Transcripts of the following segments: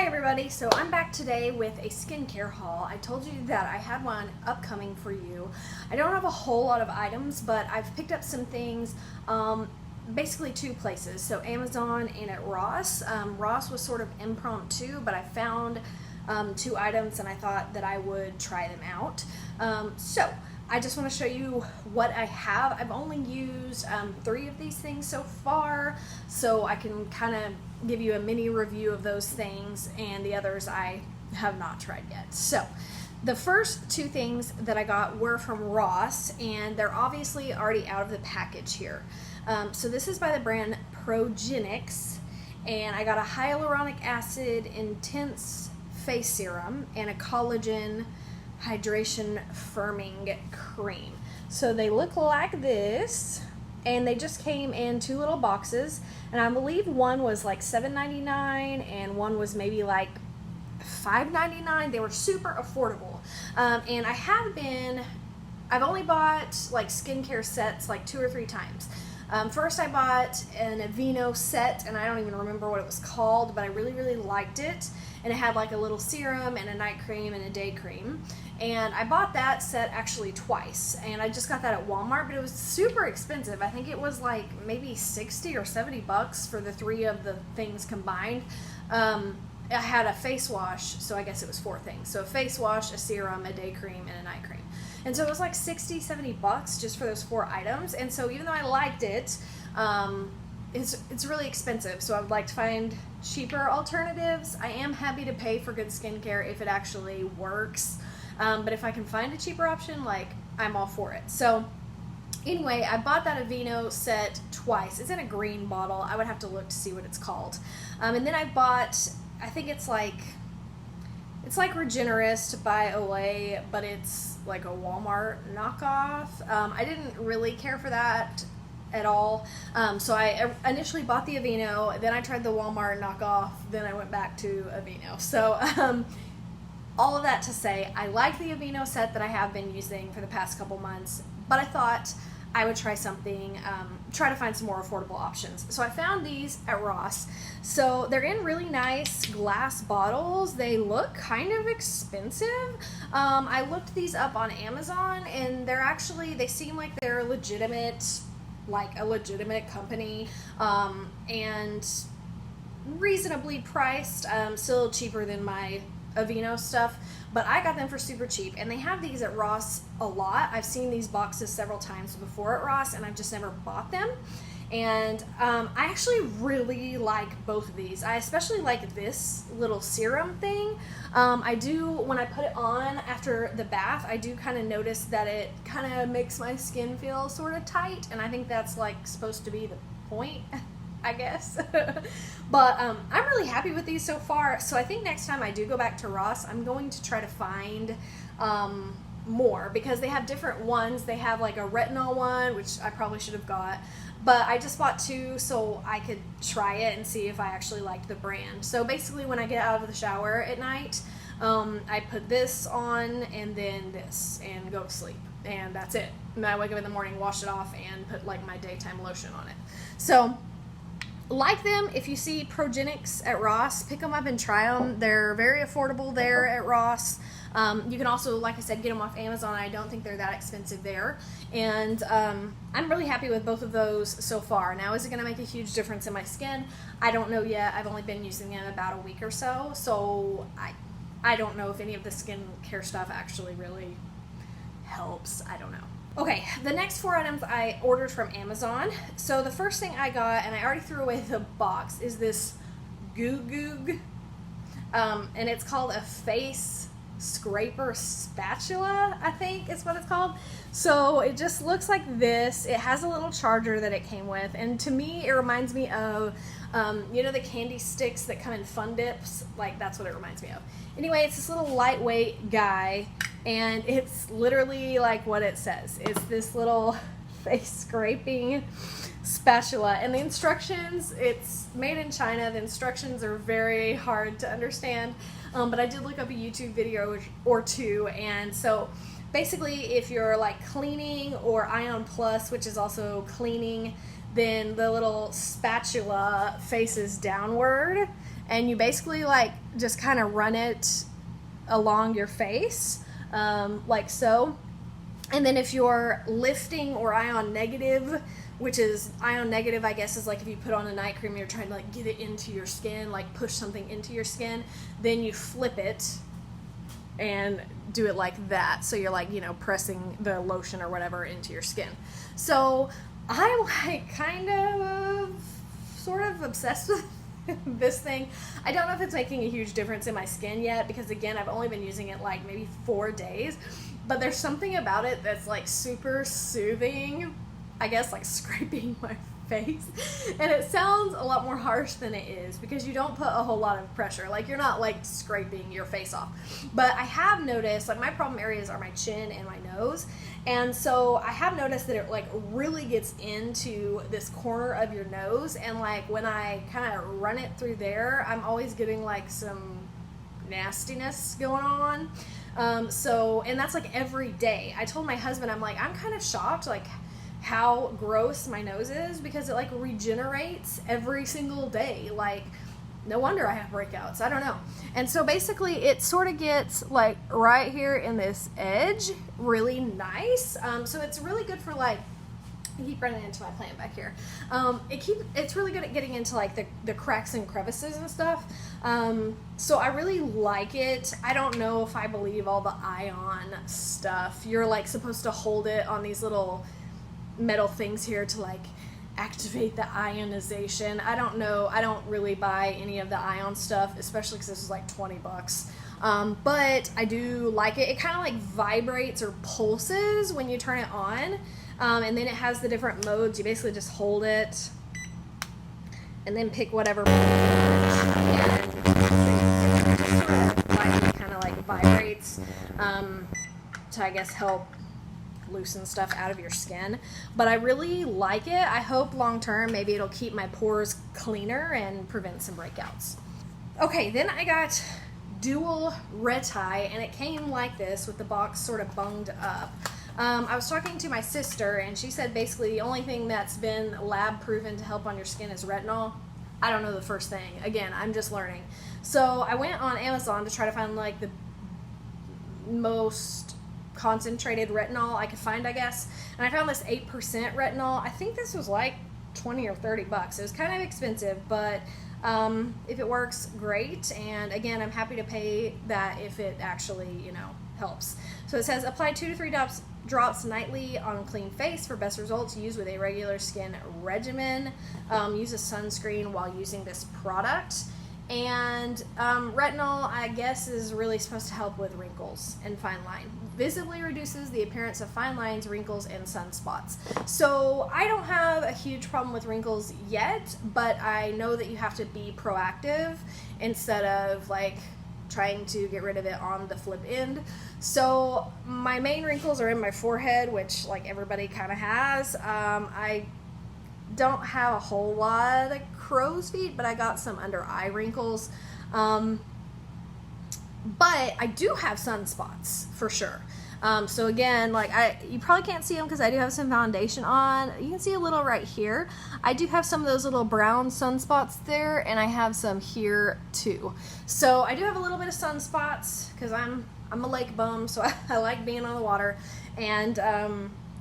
Hi everybody, so I'm back today with a skincare haul. I told you that I had one upcoming for you. I don't have a whole lot of items, but I've picked up some things, basically two places, so Amazon and at Ross. Ross was sort of impromptu, but I found two items and I thought that I would try them out. So I just want to show you what I have. I've only used 3 of these things so far, so I can kind of give you a mini review of those things, and the others I have not tried yet. So the first 2 things that I got were from Ross, and they're obviously already out of the package here. So this is by the brand Progenix, and I got a hyaluronic acid intense face serum and a collagen hydration firming cream. So they look like this, and they just came in 2 little boxes, and I believe one was like $7.99 and one was maybe like $5.99. They were super affordable. And I've only bought like skincare sets like 2 or 3 times. First I bought an Aveeno set, and I don't even remember what it was called, but I really liked it. And it had like a little serum and a night cream and a day cream. And I bought that set actually twice, and I just got that at Walmart, but it was super expensive. I think it was like maybe 60 or 70 bucks for the 3 of the things combined. I had a face wash, so I guess it was 4 things. So a face wash, a serum, a day cream, and a night cream. And so it was like 60, 70 bucks just for those 4 items. And so even though I liked it, it's really expensive. So I would like to find cheaper alternatives. I am happy to pay for good skincare if it actually works. But if I can find a cheaper option, like, I'm all for it. So anyway, I bought that Aveeno set twice. It's in a green bottle. I would have to look to see what it's called. And then I bought, I think it's like Regenerist by Olay, but it's like a Walmart knockoff. I didn't really care for that at all. So I initially bought the Aveeno, then I tried the Walmart knockoff, then I went back to Aveeno. So all of that to say, I like the Aveeno set that I have been using for the past couple months, but I thought I would try something, try to find some more affordable options. So I found these at Ross. So they're in really nice glass bottles. They look kind of expensive. I looked these up on Amazon, and they seem like they're legitimate, like a legitimate company, and reasonably priced, still cheaper than my Aveeno stuff, but I got them for super cheap, and they have these at Ross a lot. I've seen these boxes several times before at Ross, and I've just never bought them. And I actually really like both of these. I especially like this little serum thing. I do, when I put it on after the bath, I do kind of notice that it kind of makes my skin feel sort of tight, and I think that's like supposed to be the point, I guess. But I'm really happy with these so far. So I think next time I do go back to Ross, I'm going to try to find more, because they have different ones. They have like a retinol one, which I probably should have got, but I just bought 2 so I could try it and see if I actually liked the brand. So basically, when I get out of the shower at night, I put this on and then this and go to sleep, and that's it. And I wake up in the morning, wash it off, and put like my daytime lotion on it. So like them. If you see Progenix at Ross, pick them up and try them. They're very affordable there at Ross. You can also, like I said, get them off Amazon. I don't think they're that expensive there. And I'm really happy with both of those so far. Now, is it going to make a huge difference in my skin? I don't know yet. I've only been using them about a week or so. So I don't know if any of the skincare stuff actually really helps. I don't know. Okay, the next 4 items I ordered from Amazon. So the first thing I got, and I already threw away the box, is this Goo Goo, and it's called a face scraper spatula, I think is what it's called. So it just looks like this. It has a little charger that it came with, and to me it reminds me of you know, the candy sticks that come in Fun Dips? Like, that's what it reminds me of. Anyway, it's this little lightweight guy, and it's literally like what it says. It's this little face scraping spatula, and the instructions, it's made in China. The instructions are very hard to understand, but I did look up a YouTube video or 2, and so basically if you're like cleaning, or Ion Plus, which is also cleaning, then the little spatula faces downward, and you basically like just kind of run it along your face, like so. And then if you're lifting or ion negative, which is ion negative, I guess, is like if you put on a night cream, you're trying to like get it into your skin, like push something into your skin, then you flip it and do it like that. So you're like, you know, pressing the lotion or whatever into your skin. So I'm like kind of sort of obsessed with this thing. I don't know if it's making a huge difference in my skin yet, because again, I've only been using it like maybe 4 days, but there's something about it that's like super soothing, I guess, like scraping my face. And it sounds a lot more harsh than it is, because you don't put a whole lot of pressure, like you're not like scraping your face off. But I have noticed, like, my problem areas are my chin and my nose, and so I have noticed that it like really gets into this corner of your nose, and like when I kind of run it through there, I'm always getting like some nastiness going on. And that's like every day. I told my husband, I'm like, I'm kind of shocked like how gross my nose is, because it like regenerates every single day. Like, no wonder I have breakouts. I don't know. And so basically it sort of gets like right here in this edge really nice. So it's really good for like, I keep running into my plant back here. It's really good at getting into like the cracks and crevices and stuff. So I really like it. I don't know if I believe all the ion stuff. You're like supposed to hold it on these little metal things here to like activate the ionization. I don't know. I don't really buy any of the ion stuff, especially because this is like $20. But I do like it. It kind of like vibrates or pulses when you turn it on. And then it has the different modes. You basically just hold it and then pick whatever mode and kind of like vibrates to, I guess, help loosen stuff out of your skin. But I really like it. I hope long term maybe it'll keep my pores cleaner and prevent some breakouts. Okay, then I got dual Retinol, and it came like this with the box sort of bunged up. I was talking to my sister, and she said basically the only thing that's been lab proven to help on your skin is retinol. I don't know the first thing. Again, I'm just learning. So I went on Amazon to try to find like the most concentrated retinol I could find, I guess. And I found this 8% retinol. I think this was like 20 or 30 bucks. It was kind of expensive, but if it works, great. And again, I'm happy to pay that if it actually, you know, helps. So it says apply 2 to 3 drops nightly on clean face for best results. Use with a regular skin regimen. Use a sunscreen while using this product. And retinol, I guess, is really supposed to help with wrinkles and fine line. Visibly reduces the appearance of fine lines, wrinkles, and sunspots. So I don't have a huge problem with wrinkles yet, but I know that you have to be proactive instead of like trying to get rid of it on the flip end. So my main wrinkles are in my forehead, which like everybody kind of has. I don't have a whole lot of crow's feet, but I got some under eye wrinkles. But I do have sunspots for sure. So again, like you probably can't see them because I do have some foundation on. You can see a little right here. I do have some of those little brown sunspots there, and I have some here too. So I do have a little bit of sunspots because I'm a lake bum, so I like being on the water. And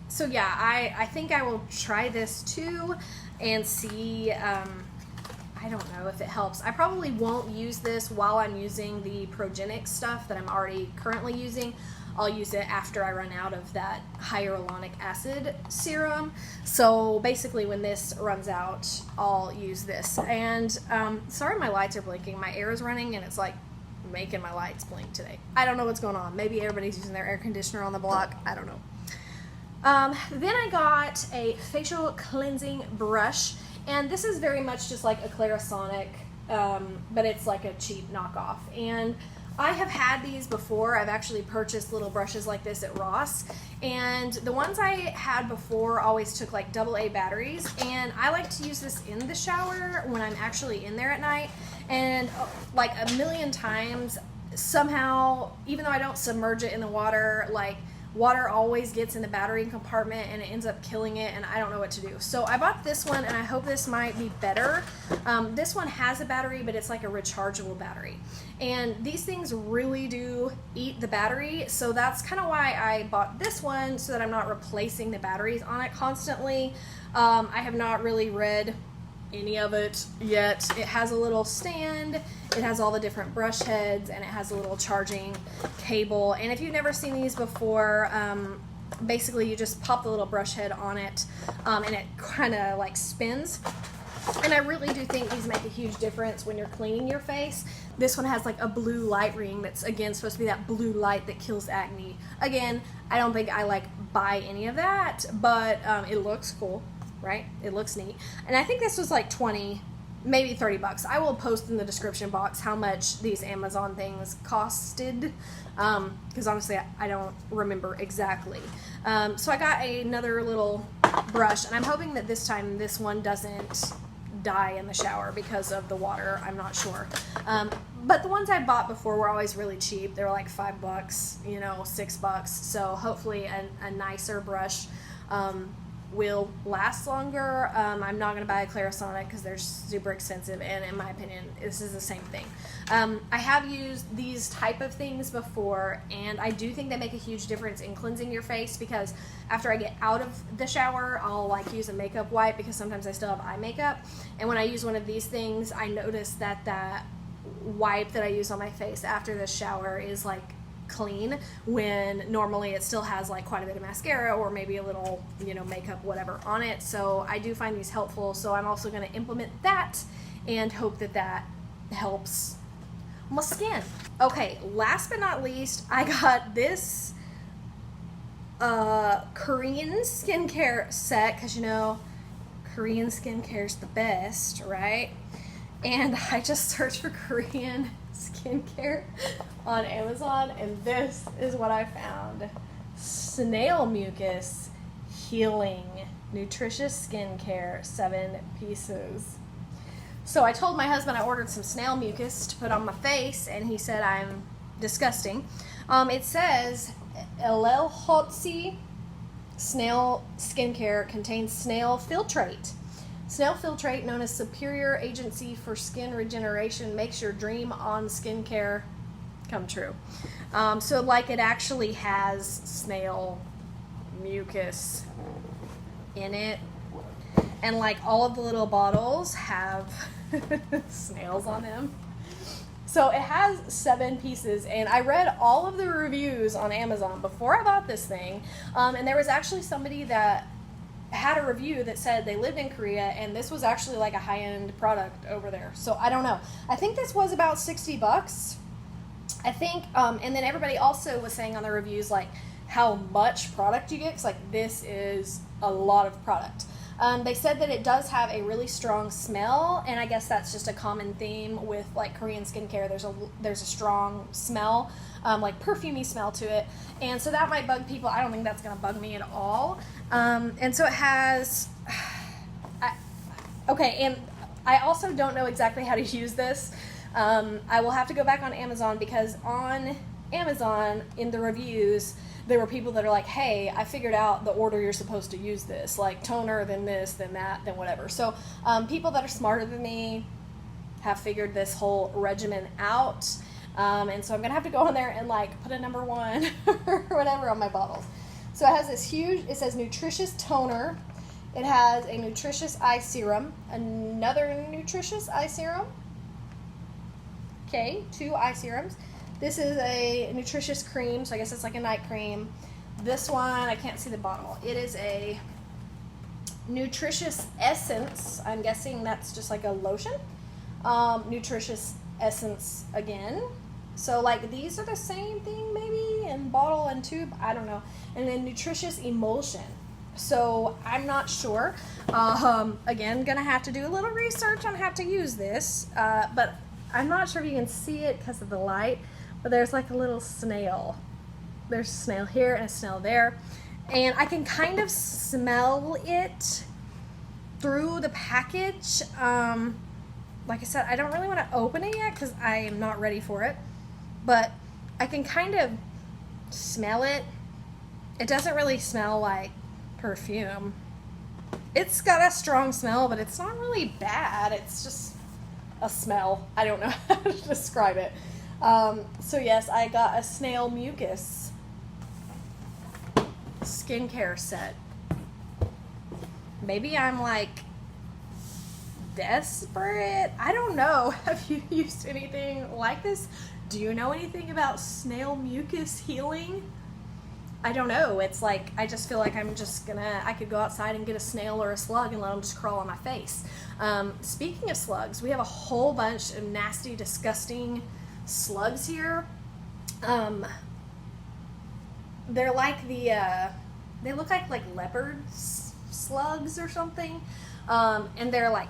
so yeah, I think I will try this too and see. I don't know if it helps. I probably won't use this while I'm using the Progenix stuff that I'm already currently using. I'll use it after I run out of that hyaluronic acid serum. So basically when this runs out, I'll use this. And sorry my lights are blinking. My air is running and it's like making my lights blink today. I don't know what's going on. Maybe everybody's using their air conditioner on the block. I don't know. Then I got a facial cleansing brush. And this is very much just like a Clarisonic, but it's like a cheap knockoff. And I have had these before. I've actually purchased little brushes like this at Ross. And the ones I had before always took like AA batteries. And I like to use this in the shower when I'm actually in there at night. And like a million times, somehow, even though I don't submerge it in the water, like water always gets in the battery compartment and it ends up killing it, and I don't know what to do. So I bought this one, and I hope this might be better. This one has a battery, but it's like a rechargeable battery, and these things really do eat the battery, so that's kind of why I bought this one, so that I'm not replacing the batteries on it constantly. I have not really read any of it yet. It has a little stand, it has all the different brush heads, and it has a little charging cable. And if you've never seen these before, basically you just pop the little brush head on it, and it kind of like spins. And I really do think these make a huge difference when you're cleaning your face. This one has like a blue light ring that's, again, supposed to be that blue light that kills acne. Again, I don't think I like buy any of that, but it looks cool, right? It looks neat. And I think this was like 20, maybe 30 bucks. I will post in the description box how much these Amazon things costed, because honestly I don't remember exactly. So I got another little brush, and I'm hoping that this time this one doesn't die in the shower because of the water. I'm not sure. But the ones I bought before were always really cheap. They were like $5, $6. So hopefully a nicer brush will last longer. I'm not going to buy a Clarisonic because they're super expensive, and in my opinion this is the same thing. I have used these type of things before, and I do think they make a huge difference in cleansing your face, because after I get out of the shower I'll like use a makeup wipe, because sometimes I still have eye makeup, and when I use one of these things I notice that that wipe that I use on my face after the shower is like clean, when normally it still has like quite a bit of mascara or maybe a little, makeup, whatever on it. So I do find these helpful, so I'm also going to implement that and hope that that helps my skin. Okay, last but not least, I got this Korean skincare set, because Korean skincare is the best, right? And I just searched for Korean skincare on Amazon, and this is what I found. Snail Mucus Healing Nutritious Skincare, 7 pieces. So I told my husband I ordered some snail mucus to put on my face, and he said I'm disgusting. It says LL Hotzi Snail Skincare contains snail filtrate. Snail filtrate, known as superior agency for skin regeneration, makes your dream on skincare come true. So like it actually has snail mucus in it, and like all of the little bottles have snails on them. So it has 7 pieces, and I read all of the reviews on Amazon before I bought this thing, and there was actually somebody that had a review that said they lived in Korea, and this was actually like a high-end product over there. So I don't know. I think this was about $60. I think, and then everybody also was saying on the reviews like how much product you get, 'cause like this is a lot of product. They said that it does have a really strong smell, and I guess that's just a common theme with like Korean skincare. There's a strong smell, like perfumey smell to it, and so that might bug people. I don't think that's gonna bug me at all. And so it has, okay, and I also don't know exactly how to use this. I will have to go back on Amazon, because on Amazon in the reviews there were people that are like, hey, I figured out the order you're supposed to use this, like toner, then this, then that, then whatever. So people that are smarter than me have figured this whole regimen out, and so I'm gonna have to go on there and like put a number 1 or whatever on my bottles. So it has this huge, it says nutritious toner, it has a nutritious eye serum, another nutritious eye serum, okay, 2 eye serums. This is a nutritious cream, so I guess it's like a night cream. This one, I can't see the bottle. It is a nutritious essence. I'm guessing that's just like a lotion. Nutritious essence again. So like these are the same thing maybe in bottle and tube, I don't know. And then nutritious emulsion. So I'm not sure. Again, gonna have to do a little research on how to use this, but I'm not sure if you can see it because of the light, but there's like a little snail. There's a snail here and a snail there, and I can kind of smell it through the package. Like I said, I don't really want to open it yet because I am not ready for it, but I can kind of smell it. It doesn't really smell like perfume. It's got a strong smell, but it's not really bad. It's just a smell. I don't know how to describe it. So yes, I got a Snail Mucus skincare set. Maybe I'm like desperate. I don't know. Have you used anything like this? Do you know anything about Snail Mucus healing? I don't know. It's like, I just feel like I could go outside and get a snail or a slug and let them just crawl on my face. Speaking of slugs, we have a whole bunch of nasty, disgusting slugs here. They're like they look like leopard slugs or something. And they're like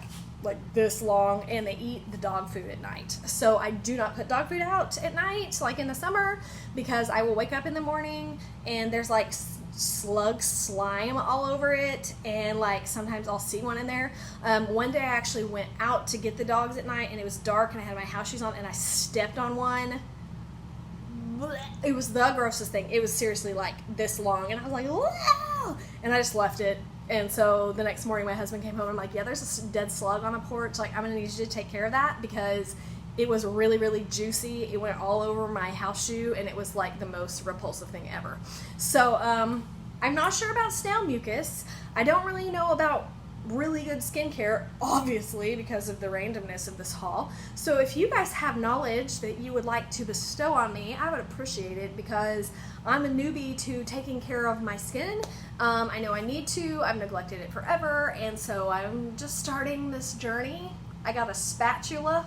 this long, and they eat the dog food at night. So I do not put dog food out at night, like in the summer, because I will wake up in the morning and there's like slug slime all over it, and like sometimes I'll see one in there. One day I actually went out to get the dogs at night, and it was dark and I had my house shoes on, and I stepped on one. It was the grossest thing. It was seriously like this long, and I was like, wow! And I just left it. And so the next morning my husband came home and I'm like, yeah, there's a dead slug on a porch. Like, I'm going to need you to take care of that, because it was really, really juicy. It went all over my house shoe, and it was like the most repulsive thing ever. So I'm not sure about Snail Mucus. I don't really know about really good skincare, obviously, because of the randomness of this haul. So if you guys have knowledge that you would like to bestow on me, I would appreciate it, because I'm a newbie to taking care of my skin. I know I need to. I've neglected it forever, and so I'm just starting this journey. I got a spatula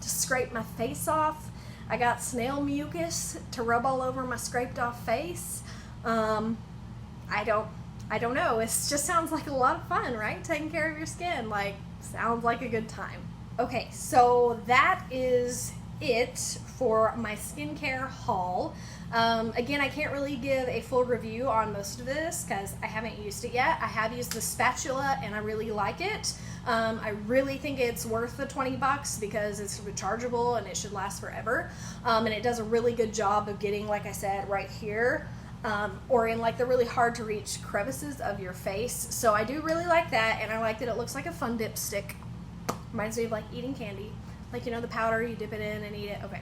to scrape my face off. I got Snail Mucus to rub all over my scraped off face. I don't know. It just sounds like a lot of fun, right? Taking care of your skin. Like, sounds like a good time. Okay, so that is it for my skincare haul. Again, I can't really give a full review on most of this because I haven't used it yet. I have used the spatula and I really like it. I really think it's worth the 20 bucks because it's rechargeable and it should last forever. And it does a really good job of getting, like I said, right here. Or in like the really hard to reach crevices of your face. So I do really like that, and I like that it looks like a fun dipstick. Reminds me of like eating candy. Like, you know, the powder, you dip it in and eat it. Okay.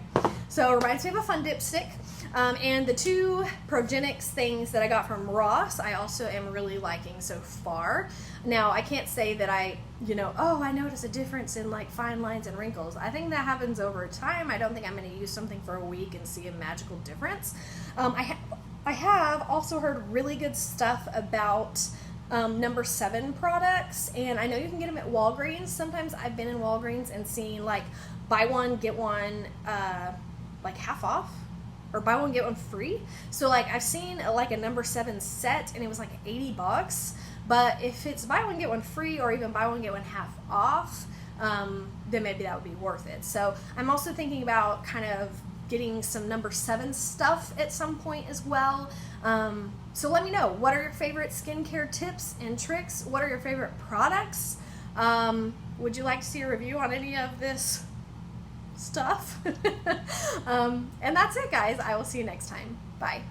So it reminds me of a fun dipstick. And the two Progenix things that I got from Ross, I also am really liking so far. Now, I can't say that I notice a difference in like fine lines and wrinkles. I think that happens over time. I don't think I'm going to use something for a week and see a magical difference. I have also heard really good stuff about number 7 products, and I know you can get them at Walgreens. Sometimes I've been in Walgreens and seen like buy one get one like half off, or buy one get one free. So like I've seen like a number 7 set and it was like 80 bucks, but if it's buy one get one free or even buy one get one half off, then maybe that would be worth it. So I'm also thinking about kind of getting some number 7 stuff at some point as well. So let me know, what are your favorite skincare tips and tricks? What are your favorite products? Would you like to see a review on any of this stuff? And that's it, guys. I will see you next time. Bye.